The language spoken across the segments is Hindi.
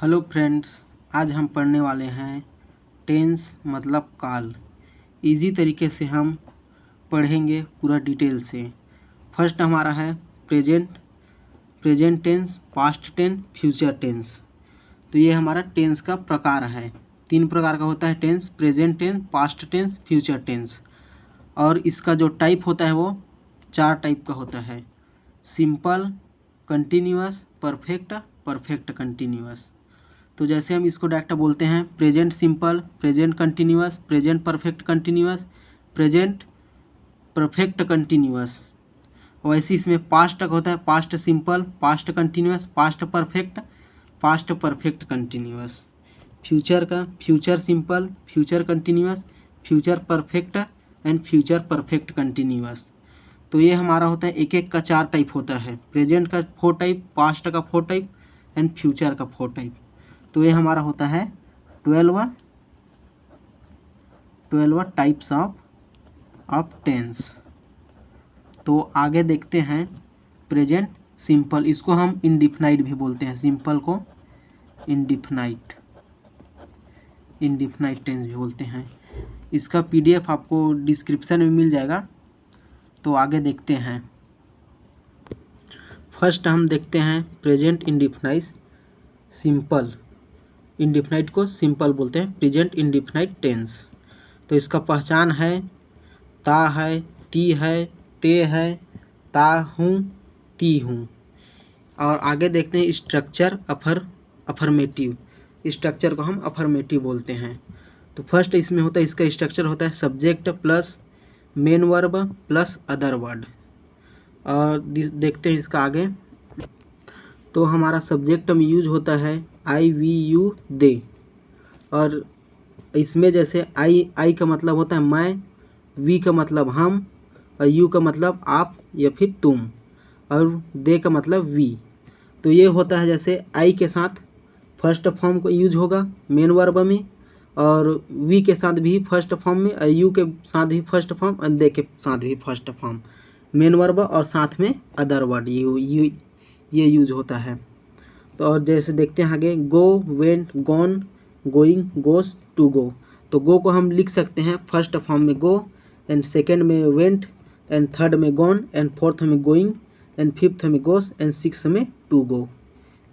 हेलो फ्रेंड्स, आज हम पढ़ने वाले हैं टेंस मतलब काल। इजी तरीके से हम पढ़ेंगे पूरा डिटेल से। फर्स्ट हमारा है present tense, past tense, future tense. तो ये हमारा टेंस का प्रकार है। 3 प्रकार का होता है tense: present tense, past tense, future tense. और इसका जो टाइप होता है वो 4 टाइप का होता है: सिंपल, कंटिन्यूअस, परफेक्ट कंटिन्यूअस। तो जैसे हम इसको डायरेक्ट बोलते हैं present simple, present continuous, present perfect continuous, present perfect continuous. वैसे इसमें पास्ट का होता है past simple, past continuous, past perfect continuous. Future का future simple, future continuous, future perfect and future perfect continuous. तो ये हमारा होता है एक एक का 4 टाइप होता है। प्रेजेंट का 4 टाइप, पास्ट का 4 टाइप एंड फ्यूचर का 4 टाइप। तो ये हमारा होता है 12 टाइप्स ऑफ टेंस। तो आगे देखते हैं प्रेजेंट सिंपल। इसको हम इंडिफिनाइट भी बोलते हैं। सिंपल को इंडिफिनाइट टेंस भी बोलते हैं। इसका PDF आपको डिस्क्रिप्शन में मिल जाएगा। तो आगे देखते हैं। फर्स्ट हम देखते हैं प्रेजेंट इंडिफिनाइट सिंपल। इंडिफिनाइट को सिंपल बोलते हैं, प्रेजेंट इंडिफिनाइट टेंस। तो इसका पहचान है ता है, ती है, ते है, ता हूँ, ती हूँ। और आगे देखते हैं स्ट्रक्चर अफर्मेटिव। स्ट्रक्चर को हम अफर्मेटिव बोलते हैं। तो फर्स्ट इसमें होता है, इसका स्ट्रक्चर होता है subject plus main verb plus other word. और देखते हैं इसका आगे। तो हमारा सब्जेक्ट में यूज होता है आई, वी, यू, दे। और इसमें जैसे आई का मतलब होता है मैं, वी का मतलब हम, और यू का मतलब आप या फिर तुम, और दे का मतलब वी। तो ये होता है जैसे आई के साथ फर्स्ट फॉर्म को यूज होगा मेन वर्ब में, और वी के साथ भी फर्स्ट फॉर्म में, और यू के साथ भी फर्स्ट फॉर्म, और दे के साथ भी फर्स्ट फॉर्म मेन वर्ब, और साथ में अदर वर्ड ये यूज होता है। तो और जैसे देखते हैं आगे go, went, gone, going, goes, to go. तो गो को हम लिख सकते हैं फर्स्ट फॉर्म में गो, एंड सेकेंड में वेंट, एंड थर्ड में गॉन, एंड फोर्थ में गोइंग, एंड फिफ्थ में गोस, एंड सिक्स में टू गो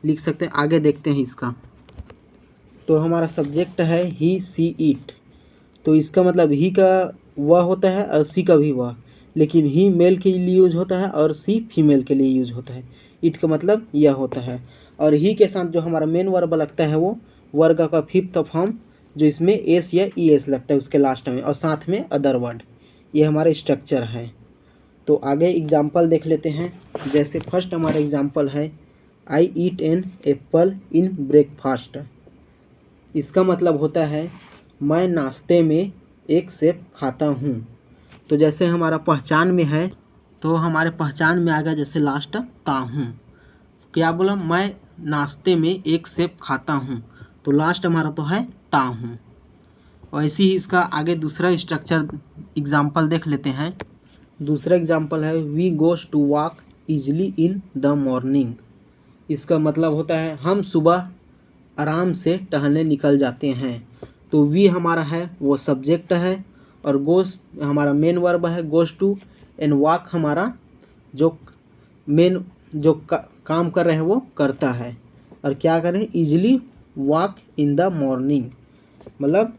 लिख सकते हैं। आगे देखते हैं इसका। तो हमारा सब्जेक्ट है ही, सी, इट। तो इसका मतलब ही का वह होता है और सी का भी वह, लेकिन ही मेल के लिए यूज होता है और सी फीमेल के लिए यूज होता है। इट का मतलब यह होता है। और ही के साथ जो हमारा मेन वर्ब लगता है वो वर्ग का 5th फॉर्म, जो इसमें एस या ई एस लगता है उसके लास्ट में, और साथ में अदर वर्ड। ये हमारा स्ट्रक्चर है। तो आगे एग्जाम्पल देख लेते हैं। जैसे फर्स्ट हमारा एग्जाम्पल है I eat an apple in breakfast. इसका मतलब होता है मैं नाश्ते में एक सेब खाता हूँ। तो जैसे हमारा पहचान में है, तो हमारे पहचान में आ गया जैसे लास्ट ता हूँ। क्या बोला? मैं नाश्ते में एक सेब खाता हूँ। तो लास्ट हमारा तो है ता हूँ। वैसे ही इसका आगे दूसरा स्ट्रक्चर एग्जाम्पल देख लेते हैं। दूसरा एग्जाम्पल है we goes to walk easily in the morning. इसका मतलब होता है हम सुबह आराम से टहलने निकल जाते हैं। तो वी हमारा है वो सब्जेक्ट है, और गोस हमारा मेन वर्ब है गोस टू, एंड वॉक हमारा जो मेन जो काम कर रहे हैं वो करता है। और क्या करें? Easily walk in the morning, मतलब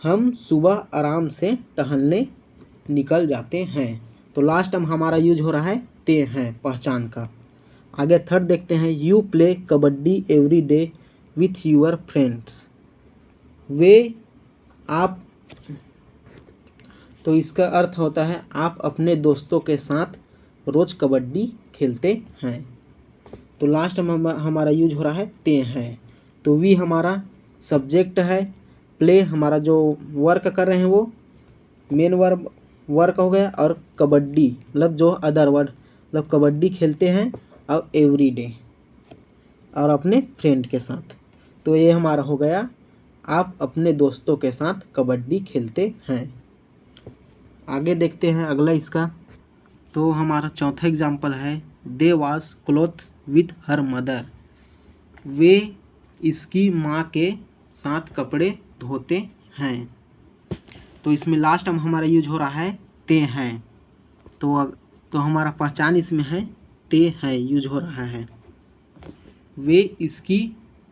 हम सुबह आराम से टहलने निकल जाते हैं। तो लास्ट में हमारा यूज हो रहा है ते हैं पहचान का। आगे थर्ड देखते हैं you play kabaddi every day with your friends. वे आप, तो इसका अर्थ होता है आप अपने दोस्तों के साथ रोज़ कबड्डी खेलते हैं। तो लास्ट में हमारा यूज हो रहा है ते हैं। तो वी हमारा सब्जेक्ट है, प्ले हमारा जो वर्क कर रहे हैं वो मेन वर्क हो गया, और कबड्डी मतलब जो अदर वर्ड, मतलब कबड्डी खेलते हैं और एवरी डे और अपने फ्रेंड के साथ। तो ये हमारा हो गया आप अपने दोस्तों के साथ कबड्डी खेलते हैं। आगे देखते हैं अगला इसका। तो हमारा चौथा एग्जाम्पल है they was cloth with her mother. वे इसकी माँ के साथ कपड़े धोते हैं। तो इसमें लास्ट में हमारा यूज हो रहा है ते हैं। तो हमारा पहचान इसमें है ते हैं यूज हो रहा है। वे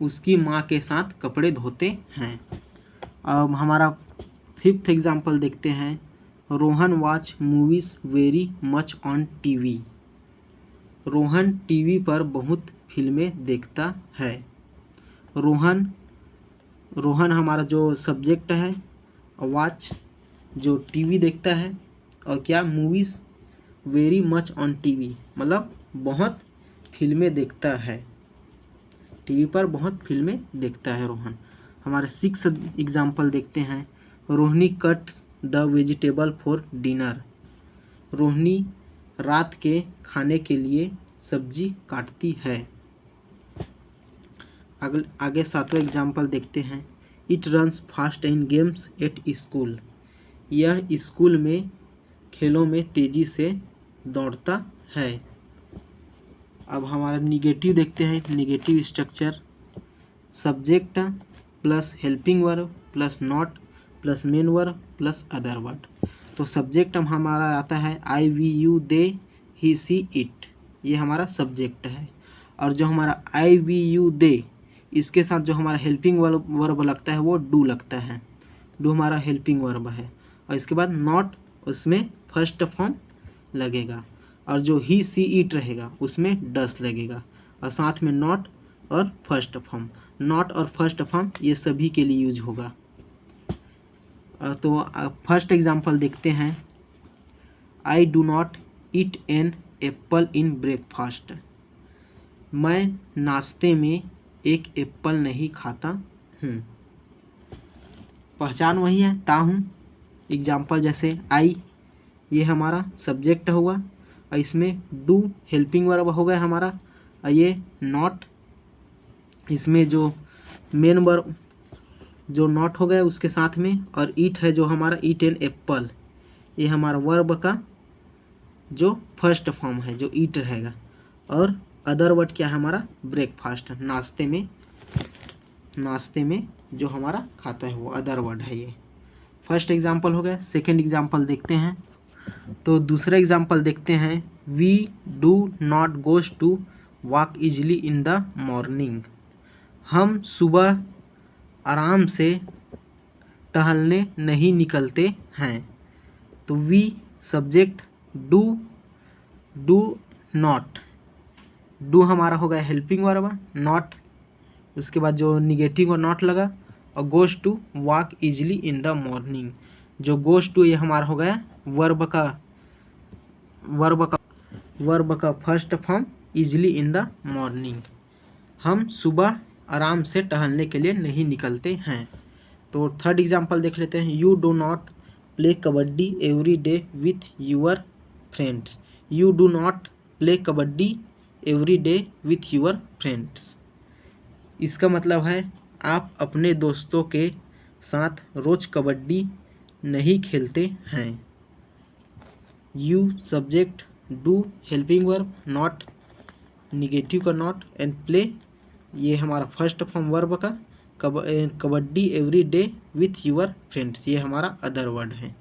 उसकी माँ के साथ कपड़े धोते हैं। अब हमारा 5th एग्जाम्पल देखते हैं। Rohan watch movies very much on TV. Rohan TV पर बहुत फिल्में देखता है। रोहन हमारा जो सब्जेक्ट है, वॉच जो टीवी देखता है, और क्या movies very much on TV मतलब बहुत फिल्में देखता है। टीवी पर बहुत फिल्में देखता है रोहन। हमारे 6th एग्जाम्पल देखते हैं। Rohini cuts the vegetable for dinner. Rohini रात के खाने के लिए सब्जी काटती है। आगे 7वां एग्जाम्पल देखते हैं। It runs fast in games at school. यह स्कूल में खेलों में तेज़ी से दौड़ता है। अब हमारा निगेटिव देखते हैं। Negative structure subject plus helping verb plus not plus main verb plus other word. तो सब्जेक्ट हमारा आता है I we you they he she it, ये हमारा सब्जेक्ट है। और जो हमारा आई वी यू दे इसके साथ जो हमारा हेल्पिंग वर्ब लगता है वो डू लगता है। डू हमारा हेल्पिंग वर्ब है। और इसके बाद नॉट उसमें फर्स्ट फॉर्म लगेगा। और जो ही सी इट रहेगा उसमें डस लगेगा। और साथ में नॉट और फर्स्ट फॉर्म। नॉट और फर्स्ट फॉर्म ये सभी के लिए यूज होगा। तो फर्स्ट एग्जांपल देखते हैं। I do not eat an apple in breakfast. मैं नाश्ते में एक एप्पल नहीं खाता हूँ। पहचान वही है ता हूँ। एग्जाम्पल जैसे आई ये हमारा सब्जेक्ट हुआ और इसमें डू हेल्पिंग वर्ब हो गया हमारा। और ये नॉट इसमें जो मेन वर्ब जो नॉट हो गया उसके साथ में। और ईट है जो हमारा ईट एन एप्पल, ये हमारा वर्ब का जो फर्स्ट फॉर्म है जो ईट रहेगा। और अदर वर्ड क्या है हमारा ब्रेकफास्ट, नाश्ते में जो हमारा खाता है वो अदर वर्ड है। ये फर्स्ट एग्जांपल हो गया। सेकंड एग्जांपल देखते हैं। तो दूसरा एग्जांपल देखते हैं। We do not goes to walk easily in the morning. हम सुबह आराम से टहलने नहीं निकलते हैं। तो we subject do not, do हमारा हो गया हेल्पिंग वर्ब, नॉट उसके बाद जो निगेटिव और नॉट लगा। और goes to walk easily in the morning, जो गोज टू ये हमारा हो गया वर्ब का first form easily in the morning. हम सुबह आराम से टहलने के लिए नहीं निकलते हैं। तो थर्ड एग्जांपल देख लेते हैं। You do not play kabaddi every day with your friends. You do not play kabaddi every day with your friends. इसका मतलब है आप अपने दोस्तों के साथ रोज़ कबड्डी नहीं खेलते हैं। You subject do helping verb, not negative का नॉट, एंड प्ले ये हमारा फर्स्ट फॉर्म वर्ब का kabaddi every day with your friends, ये हमारा अदर वर्ड है।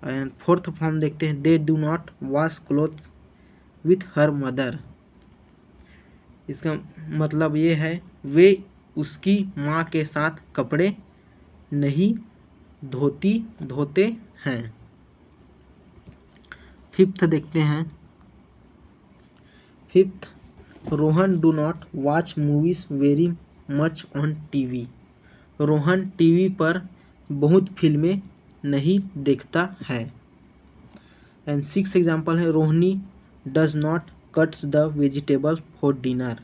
एंड फोर्थ फॉर्म देखते हैं। They do not wash cloth with her mother. इसका मतलब ये है वे उसकी माँ के साथ कपड़े नहीं धोते हैं। फिफ्थ देखते हैं। Fifth Rohan do not watch movies very much on TV. Rohan TV पर बहुत फिल्में नहीं देखता है। एंड 6th एग्जाम्पल है। Rohini does not cuts the vegetable for dinner.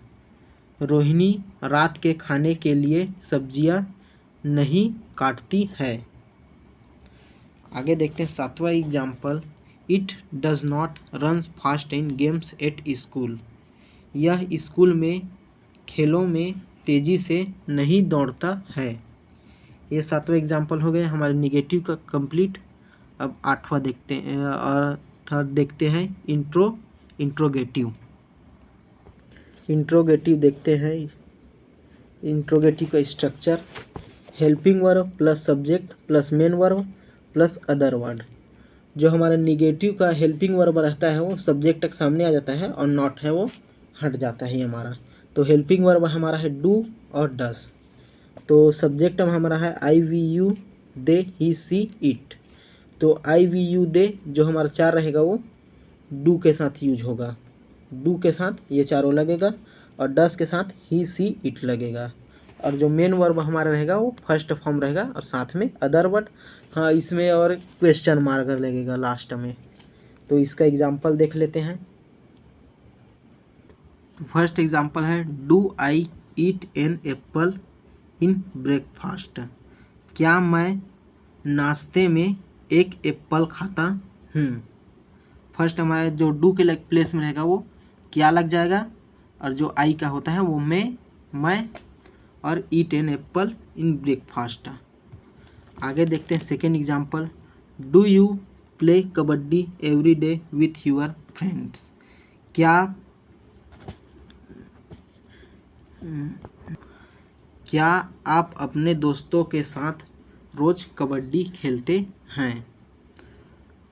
Rohini रात के खाने के लिए सब्जियां नहीं काटती है। आगे देखते हैं 7वां example. It does not run fast in games at school. यह स्कूल में खेलों में तेज़ी से नहीं दौड़ता है। ये 7वां एग्जाम्पल हो गए हमारे निगेटिव का कंप्लीट। अब 8वां देखते हैं और थर्ड देखते हैं इंट्रोगेटिव देखते हैं। इंट्रोगेटिव का structure, helping verb plus subject plus main verb plus other word. जो हमारा निगेटिव का हेल्पिंग वर्ब रहता है वो सब्जेक्ट तक सामने आ जाता है और नॉट है वो हट जाता है हमारा। तो हेल्पिंग वर्ब हमारा है डू और डस। तो सब्जेक्ट में हमारा है I we you they he she it. तो आई वी यू दे जो हमारा 4 रहेगा वो डू के साथ यूज होगा, डू के साथ ये चारों लगेगा और डस के साथ ही सी इट लगेगा। और जो मेन वर्ब हमारा रहेगा वो फर्स्ट फॉर्म रहेगा और साथ में अदर वर्ड। हाँ, इसमें और क्वेश्चन मार्क लगेगा लास्ट में। तो इसका एग्जांपल देख लेते हैं। फर्स्ट एग्जांपल है do I eat an apple in breakfast. क्या मैं नाश्ते में एक एप्पल खाता हूँ। फर्स्ट हमारे जो डू के प्लेस में रहेगा वो क्या लग जाएगा और जो आई का होता है वो मैं और ईट एन एप्पल इन ब्रेकफास्ट। आगे देखते हैं second example. Do you play kabaddi every day with your friends. क्या आप अपने दोस्तों के साथ रोज़ कबड्डी खेलते हैं।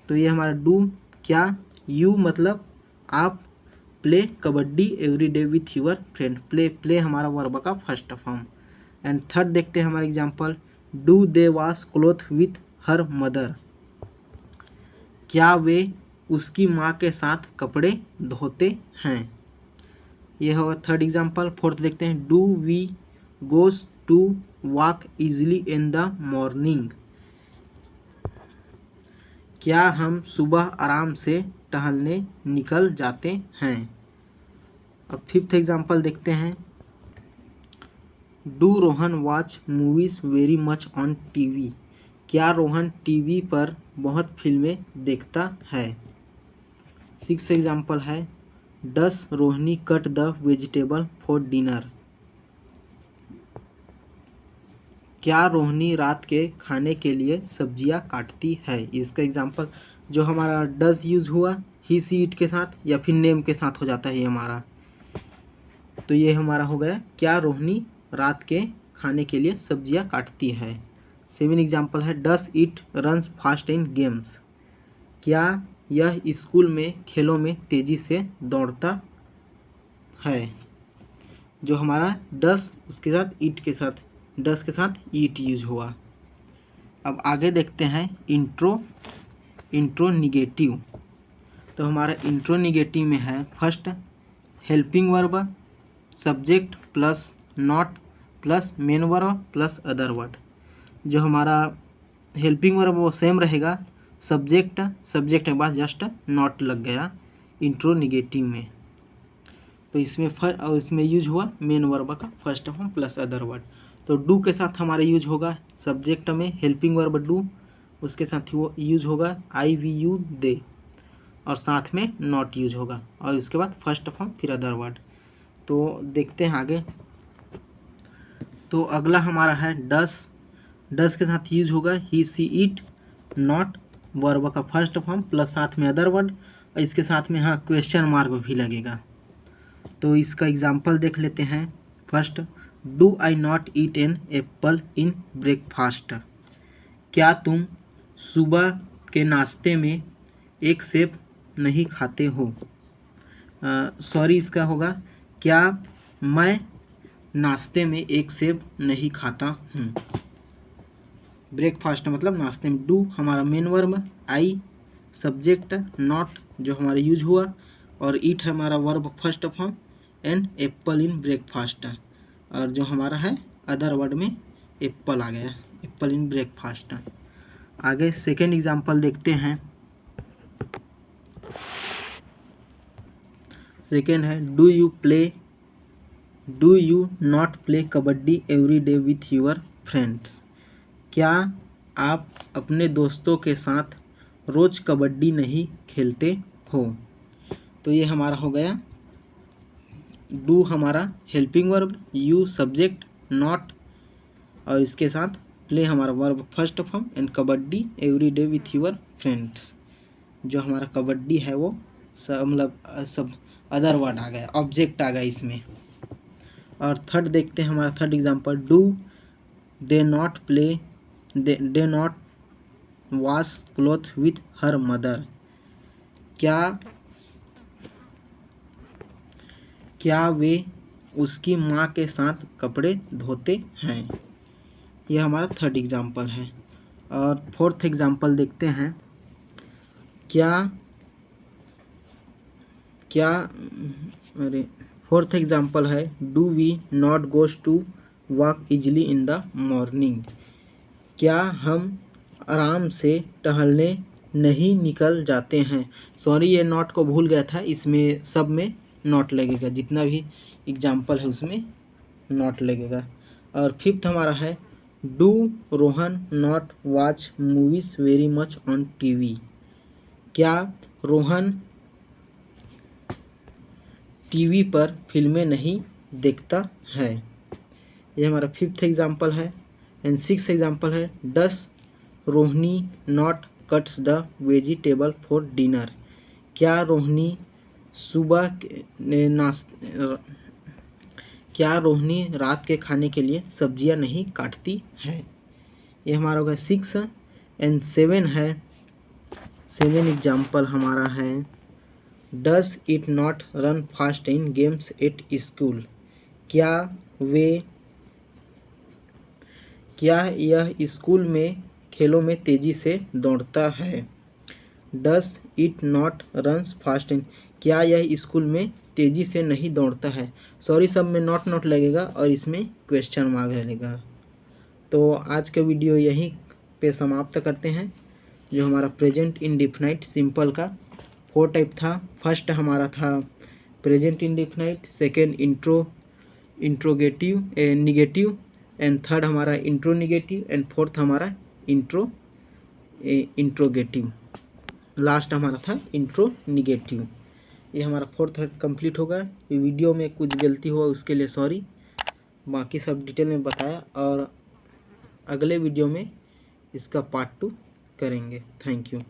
तो ये हमारा डू, क्या, यू मतलब आप, play kabaddi every day with your friend. Play हमारा वर्ब का फर्स्ट फॉर्म। एंड थर्ड देखते हैं हमारा example. Do they wash cloth with her mother. क्या वे उसकी माँ के साथ कपड़े धोते हैं। ये होगा थर्ड एग्जांपल। फोर्थ देखते हैं। Do we goes to walk easily in the morning. क्या हम सुबह आराम से टहलने निकल जाते हैं। अब फिफ्थ एग्जांपल देखते हैं। Do Rohan watch movies very much on TV. क्या रोहन टीवी पर बहुत फिल्में देखता है। सिक्स्थ एग्जांपल है। Does Rohini cut the vegetable for dinner. क्या रोहिणी रात के खाने के लिए सब्जियां काटती है। इसका एग्जांपल जो हमारा डस यूज हुआ ही सी इट के साथ या फिर नेम के साथ हो जाता है ये हमारा। तो ये हमारा हो गया क्या रोहिणी रात के खाने के लिए सब्जियां काटती है। सेवन एग्जांपल है। Does it runs fast in games. क्या यह स्कूल में खेलों में तेज़ी से दौड़ता है। जो हमारा डस उसके साथ ईट के साथ, डस के साथ ईट यूज हुआ। अब आगे देखते हैं इंट्रो निगेटिव। तो हमारा इंट्रो निगेटिव में है first helping verb, subject plus not plus main verb plus other word. जो हमारा हेल्पिंग वर्ब वो सेम रहेगा, सब्जेक्ट के बाद जस्ट नॉट लग गया इंट्रो निगेटिव में। तो इसमें यूज हुआ मेन वर्ब का first form plus other word. तो डू के साथ हमारा यूज होगा सब्जेक्ट में हेल्पिंग वर्ब डू, उसके साथ वो यूज होगा आई वी यू दे और साथ में नॉट यूज होगा और इसके बाद फर्स्ट फॉर्म फिर अदर वर्ड। तो देखते हैं आगे। तो अगला हमारा है डस के साथ यूज होगा ही सी इट, नॉट वर्ब का फर्स्ट फॉर्म प्लस साथ में अदर वर्ड और इसके साथ में हाँ क्वेश्चन मार्क भी लगेगा। तो इसका एग्जांपल देख लेते हैं। First do I not eat an apple in breakfast. क्या तुम सुबह के नाश्ते में एक सेब नहीं खाते हो। इसका होगा क्या मैं नाश्ते में एक सेब नहीं खाता हूँ। ब्रेकफास्ट मतलब नाश्ते में। डू हमारा main verb, I subject, not जो हमारा यूज हुआ और ईट हमारा verb first form and Apple in breakfast. और जो हमारा है अदर वर्ड में एप्पल आ गया, एप्पल इन ब्रेकफास्ट। आगे सेकेंड एग्जांपल देखते हैं। सेकेंड है do you not play kabaddi every day with your friends. क्या आप अपने दोस्तों के साथ रोज़ कबड्डी नहीं खेलते हो। तो ये हमारा हो गया डू हमारा helping verb, you subject, not और इसके साथ प्ले हमारा verb first form and kabaddi every day with your friends. जो हमारा कबड्डी है वो सब मतलब सब अदर वर्ड आ गया, ऑब्जेक्ट आ गया इसमें। और थर्ड देखते हैं हमारा third example, do they not wash cloth with her mother. क्या वे उसकी माँ के साथ कपड़े धोते हैं। यह हमारा थर्ड एग्जांपल है। और फोर्थ एग्जांपल देखते हैं, फोर्थ एग्जांपल है, do we not goes to walk easily in the morning. क्या हम आराम से टहलने नहीं निकल जाते हैं। सॉरी, ये नॉट को भूल गया था, इसमें सब में नॉट लगेगा, जितना भी एग्जाम्पल है उसमें नॉट लगेगा। और फिफ्थ हमारा है, do Rohan not watch movies very much on TV. क्या रोहन टीवी पर फिल्में नहीं देखता है। यह हमारा फिफ्थ एग्जाम्पल है। एंड सिक्स्थ एग्जाम्पल है, does Rohini not cuts the vegetable for dinner. क्या रोहिणी रात के खाने के लिए सब्जियां नहीं काटती है। ये हमारा होगा 6। एंड 7 है, 7 एग्जाम्पल हमारा है, does it not run fast in games at school. क्या यह स्कूल में खेलों में तेज़ी से दौड़ता है। Does it not runs fast in, क्या यह स्कूल में तेज़ी से नहीं दौड़ता है। सॉरी, सब में नॉट लगेगा और इसमें क्वेश्चन मार्क लगेगा। तो आज का वीडियो यहीं पे समाप्त करते हैं। जो हमारा प्रेजेंट इंडेफिनाइट सिंपल का 4 टाइप था। फर्स्ट हमारा था present indefinite, second interrogative negative, and third हमारा इंट्रो निगेटिव, एंड फोर्थ हमारा इंट्रोगेटिव, लास्ट हमारा था इंट्रो निगेटिव। ये हमारा 4th कंप्लीट होगा। वीडियो में कुछ गलती हुआ उसके लिए सॉरी, बाकी सब डिटेल में बताया, और अगले वीडियो में इसका पार्ट 2 करेंगे। Thank you.